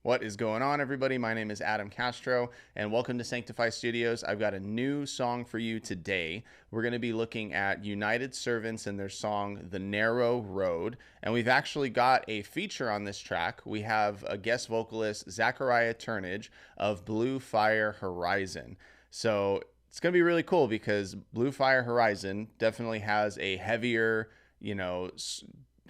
What is going on, everybody? My name is Adam Castro, and welcome to Sanctify Studios. I've got a new song for you today. We're going to be looking at United Servants and their song, The Narrow Road, and we've actually got a feature on this track. We have a guest vocalist, Zachariah Turnage of Blue Fire Horizon. So it's going to be really cool because Blue Fire Horizon definitely has a heavier,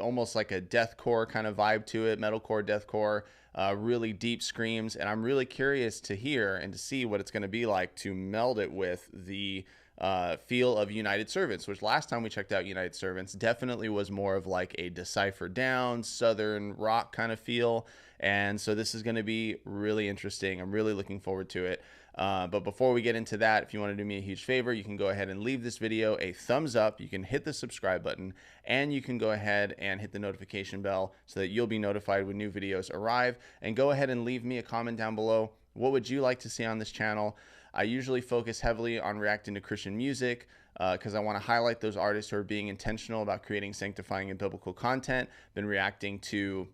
almost like a deathcore kind of vibe to it, metalcore, deathcore, really deep screams. And I'm really curious to hear and to see what it's going to be like to meld it with the feel of United Servants, which last time we checked out United Servants definitely was more of like a Decipher Down, Southern rock kind of feel. And so this is going to be really interesting. I'm really looking forward to it. But before we get into that, if you want to do me a huge favor, you can go ahead and leave this video a thumbs up. You can hit the subscribe button, and you can go ahead and hit the notification bell so that you'll be notified when new videos arrive. And go ahead and leave me a comment down below. What would you like to see on this channel? I usually focus heavily on reacting to Christian music because I want to highlight those artists who are being intentional about creating sanctifying and biblical content. Been reacting to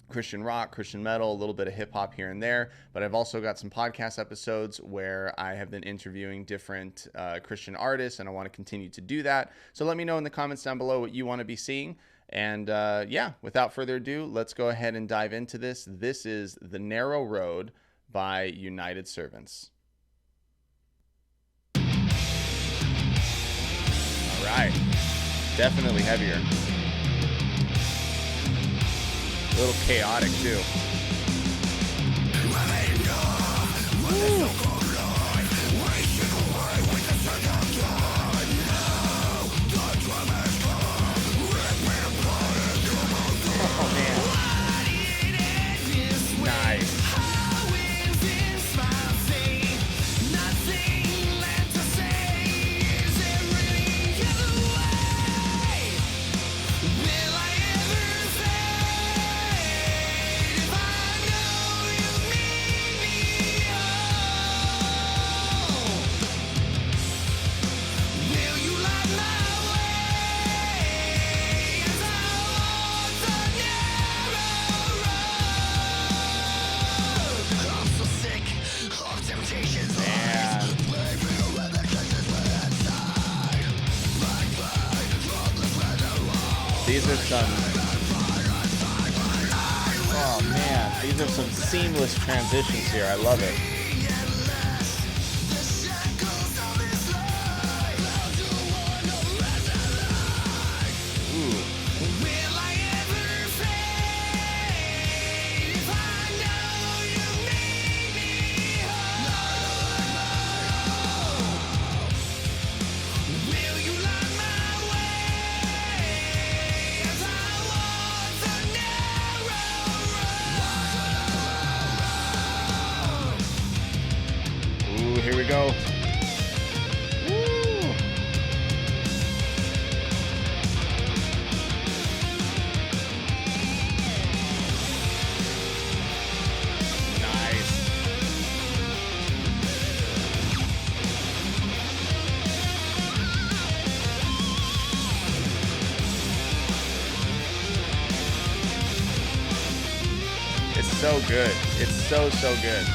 Christian rock, Christian metal, a little bit of hip hop here and there, but I've also got some podcast episodes where I have been interviewing different Christian artists, and I want to continue to do that. So let me know in the comments down below what you want to be seeing. And yeah, without further ado, let's go ahead and dive into this. This is The Narrow Road by United Servants. All right, definitely heavier. A little chaotic too. Oh man. Nice. These are some, oh man, these are some seamless transitions here. I love it. Here we go. Woo. Nice. It's so good. It's so good.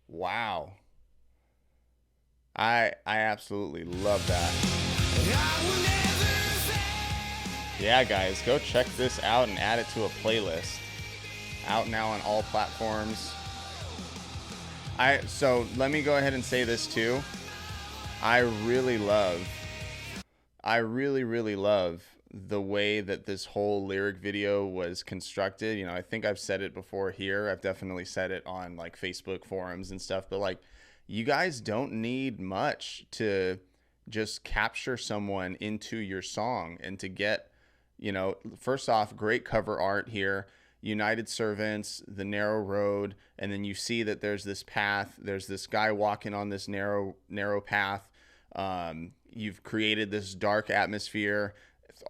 Wow. I absolutely love that. Yeah, guys, go check this out and add it to a playlist. Out now on all platforms. So let me go ahead and say this too. I really love I really, really love the way that this whole lyric video was constructed. You know, I think I've said it before here. I've definitely said it on like Facebook forums and stuff, but like you guys don't need much to just capture someone into your song and to get, you know, first off, great cover art here. United Servants, the narrow road, and then you see that there's this path. There's this guy walking on this narrow path. You've created this dark atmosphere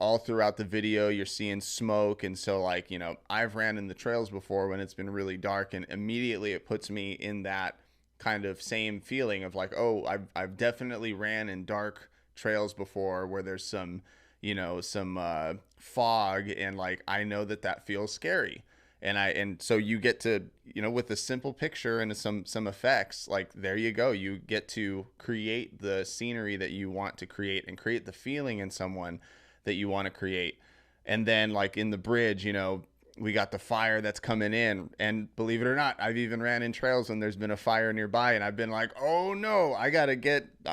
all throughout the video. You're seeing smoke, and so like, you know, I've ran in the trails before when it's been really dark, and immediately it puts me in that kind of same feeling of like, oh, I've definitely ran in dark trails before where there's some, you know, some fog, and like I know that that feels scary. And so you get to, you know, with a simple picture and some effects, like there you go, you get to create the scenery that you want to create and create the feeling in someone that you want to create. And then like in the bridge, you know, we got the fire that's coming in, and believe it or not, I've even ran in trails when there's been a fire nearby, and I've been like, oh no, I gotta get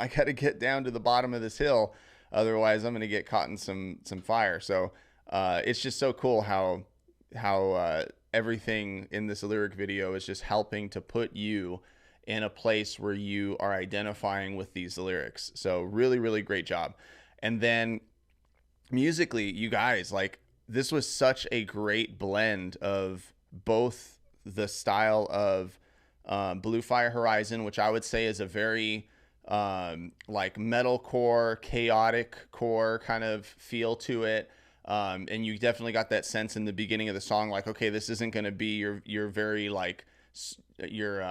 down to the bottom of this hill, otherwise I'm gonna get caught in some fire. So it's just so cool how everything in this lyric video is just helping to put you in a place where you are identifying with these lyrics. So really, really great job. And then musically, you guys, like this was such a great blend of both the style of Blue Fire Horizon, which I would say is a very like metalcore, chaotic core kind of feel to it. And you definitely got that sense in the beginning of the song, like, okay, this isn't going to be your very like your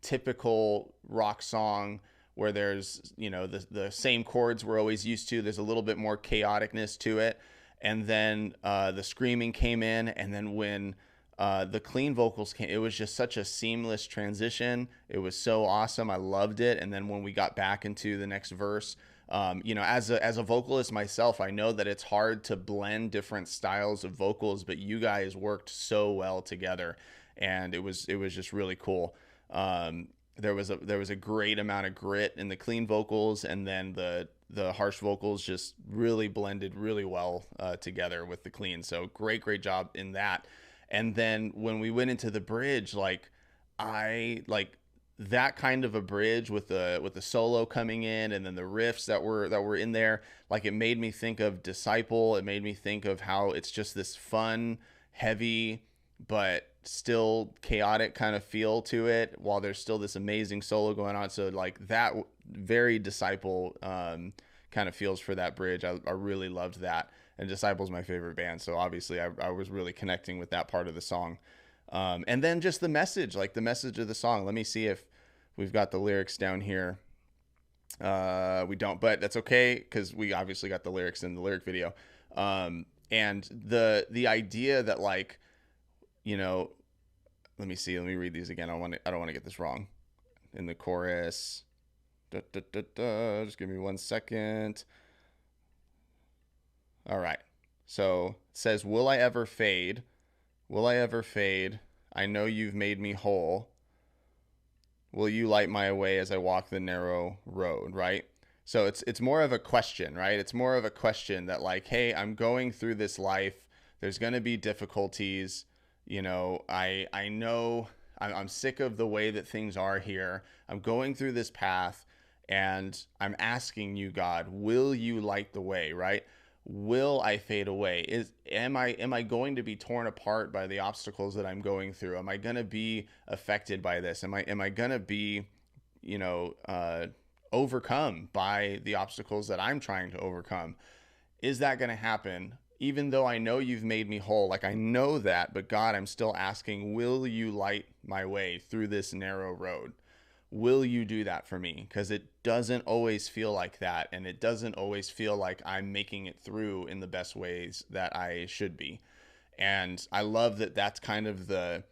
typical rock song where there's, you know, the same chords we're always used to. There's a little bit more chaoticness to it. And then the screaming came in, and then when the clean vocals came, it was just such a seamless transition. It was so awesome. I loved it. And then when we got back into the next verse, you know, as a vocalist myself, I know that it's hard to blend different styles of vocals, but you guys worked so well together, and it was just really cool. There was a great amount of grit in the clean vocals, and then the harsh vocals just really blended really well together with the clean. So great job in that. And then when we went into the bridge, like I like that kind of a bridge with the solo coming in, and then the riffs that were in there, like it made me think of Disciple. It made me think of how it's just this fun, heavy, but still chaotic kind of feel to it, while there's still this amazing solo going on. So like that very Disciple kind of feels for that bridge. I really loved that, and Disciple's my favorite band, so obviously I was really connecting with that part of the song. And then just the message, like the message of the song. Let me see if we've got the lyrics down here. We don't, but that's okay, because we obviously got the lyrics in the lyric video. And the idea that, like, you know, let me see. Let me read these again. I don't want to get this wrong. In the chorus, just give me 1 second. All right. So it says, "Will I ever fade? Will I ever fade? I know you've made me whole. Will you light my way as I walk the narrow road?" Right? So it's more of a question, right? It's more of a question that, like, hey, I'm going through this life. There's going to be difficulties. You know, I know I'm sick of the way that things are here. I'm going through this path, and I'm asking you, God, will you light the way, right? Will I fade away? Am I going to be torn apart by the obstacles that I'm going through? Am I going to be affected by this? Am I going to be, you know, overcome by the obstacles that I'm trying to overcome? Is that going to happen? Even though I know you've made me whole, like I know that, but God, I'm still asking, will you light my way through this narrow road? Will you do that for me? Because it doesn't always feel like that, and it doesn't always feel like I'm making it through in the best ways that I should be. And I love that that's kind of the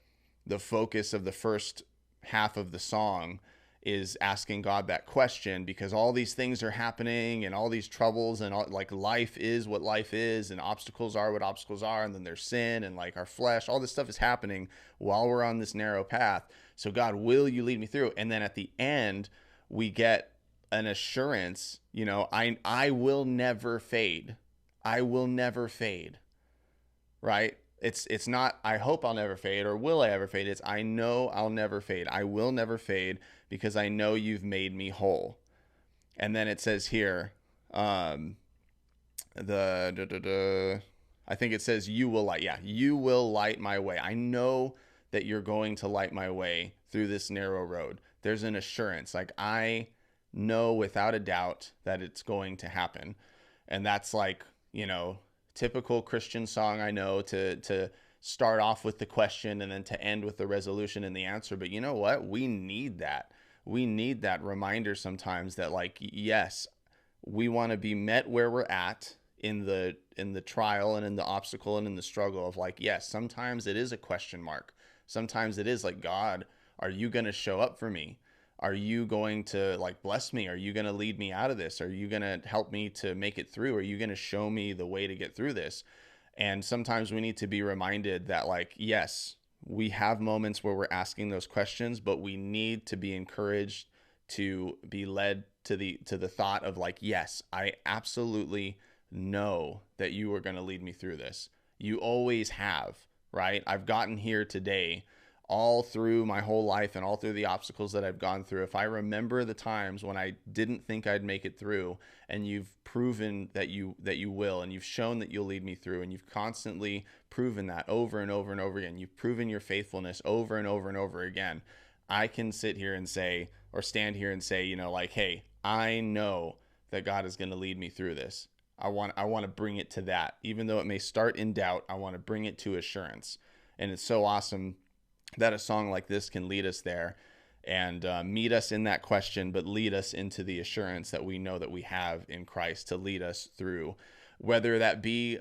focus of the first half of the song, is asking God that question, because all these things are happening, and all these troubles, and all, like, life is what life is, and obstacles are what obstacles are, and then there's sin, and like our flesh, all this stuff is happening while we're on this narrow path. So God, will you lead me through? And then at the end, we get an assurance, you know, I will never fade. I will never fade. Right? It's not I hope I'll never fade or will I ever fade. It's I know I'll never fade. I will never fade because I know you've made me whole. And then it says here, um, I think it says you will light. Yeah, you will light my way. I know that you're going to light my way through this narrow road. There's an assurance. Like I know without a doubt that it's going to happen. And that's like, you know, typical Christian song, I know, to start off with the question and then to end with the resolution and the answer. But you know what? We need that. We need that reminder sometimes that, like, yes, we want to be met where we're at in the trial and in the obstacle and in the struggle of, like, yes, sometimes it is a question mark. Sometimes it is like, God, are you going to show up for me? Are you going to, like, bless me? Are you going to lead me out of this? Are you going to help me to make it through? Are you going to show me the way to get through this? And sometimes we need to be reminded that, like, yes, we have moments where we're asking those questions, but we need to be encouraged to be led to the thought of, like, yes, I absolutely know that you are going to lead me through this. You always have, right? I've gotten here today all through my whole life and all through the obstacles that I've gone through. If I remember the times when I didn't think I'd make it through, and you've proven that you will, and you've shown that you'll lead me through, and you've constantly proven that over and over and over again, you've proven your faithfulness over and over and over again, I can sit here and say, or stand here and say, you know, like, hey, I know that God is going to lead me through this. I want to bring it to that. Even though it may start in doubt, I want to bring it to assurance. And it's so awesome that a song like this can lead us there and meet us in that question, but lead us into the assurance that we know that we have in Christ to lead us through. Whether that be,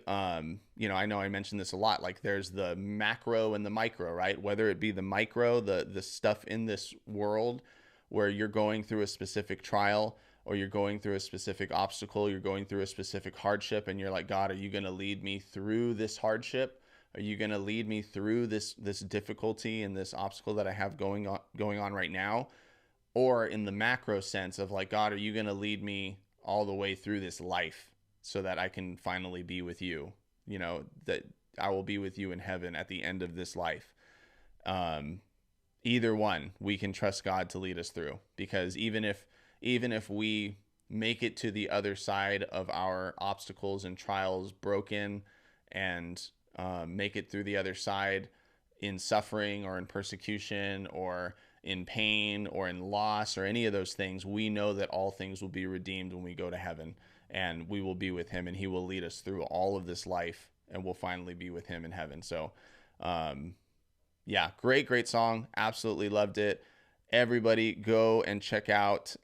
you know I mentioned this a lot, like there's the macro and the micro, right? Whether it be the micro, the stuff in this world where you're going through a specific trial, or you're going through a specific obstacle, you're going through a specific hardship, and you're like, God, are you going to lead me through this hardship? Are you going to lead me through this difficulty and this obstacle that I have going on right now? Or in the macro sense of, like, God, are you going to lead me all the way through this life so that I can finally be with you? You know, that I will be with you in heaven at the end of this life. Either one, we can trust God to lead us through, because even if we make it to the other side of our obstacles and trials broken, and make it through the other side in suffering or in persecution or in pain or in loss or any of those things, we know that all things will be redeemed when we go to heaven, and we will be with him, and he will lead us through all of this life, and we'll finally be with him in heaven. So, yeah, great song. Absolutely loved it. Everybody go and check out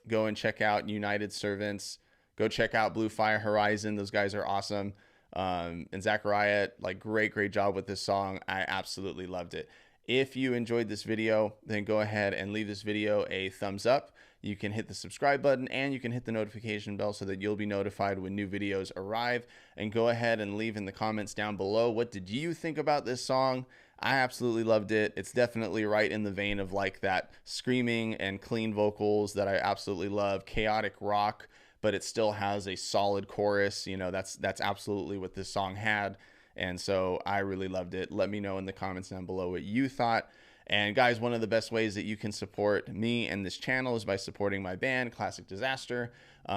United Servants. Go check out Blue Fire Horizon. Those guys are awesome. And Zachariah, like, great job with this song. I absolutely loved it. If you enjoyed this video, then go ahead and leave this video a thumbs up. You can hit the subscribe button, and you can hit the notification bell so that you'll be notified when new videos arrive. And go ahead and leave in the comments down below, what did you think about this song? I absolutely loved it. It's definitely right in the vein of, like, that screaming and clean vocals that I absolutely love, chaotic rock, but it still has a solid chorus. You know, that's absolutely what this song had. And so I really loved it. Let me know in the comments down below what you thought. And guys, one of the best ways that you can support me and this channel is by supporting my band, Classic Disaster.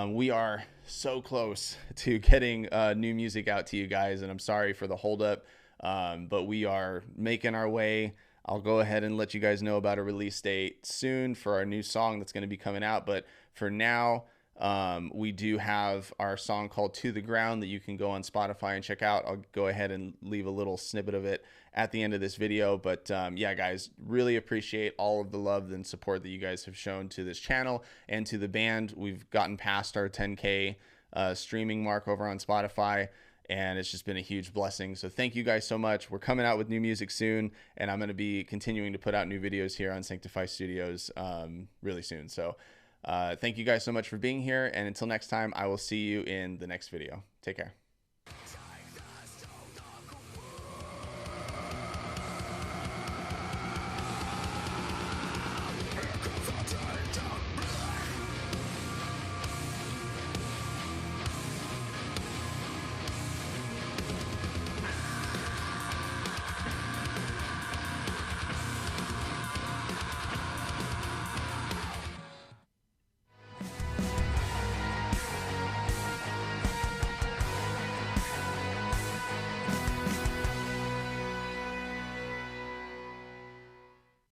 We are so close to getting new music out to you guys, and I'm sorry for the holdup, but we are making our way. I'll go ahead and let you guys know about a release date soon for our new song that's going to be coming out. But for now, we do have our song called To the Ground that you can go on Spotify and check out. I'll go ahead and leave a little snippet of it at the end of this video. But yeah, guys, really appreciate all of the love and support that you guys have shown to this channel and to the band. We've gotten past our 10K streaming mark over on Spotify, and it's just been a huge blessing. So thank you guys so much. We're coming out with new music soon, and I'm going to be continuing to put out new videos here on Sanctify Studios really soon. So thank you guys so much for being here, and until next time, I will see you in the next video. Take care.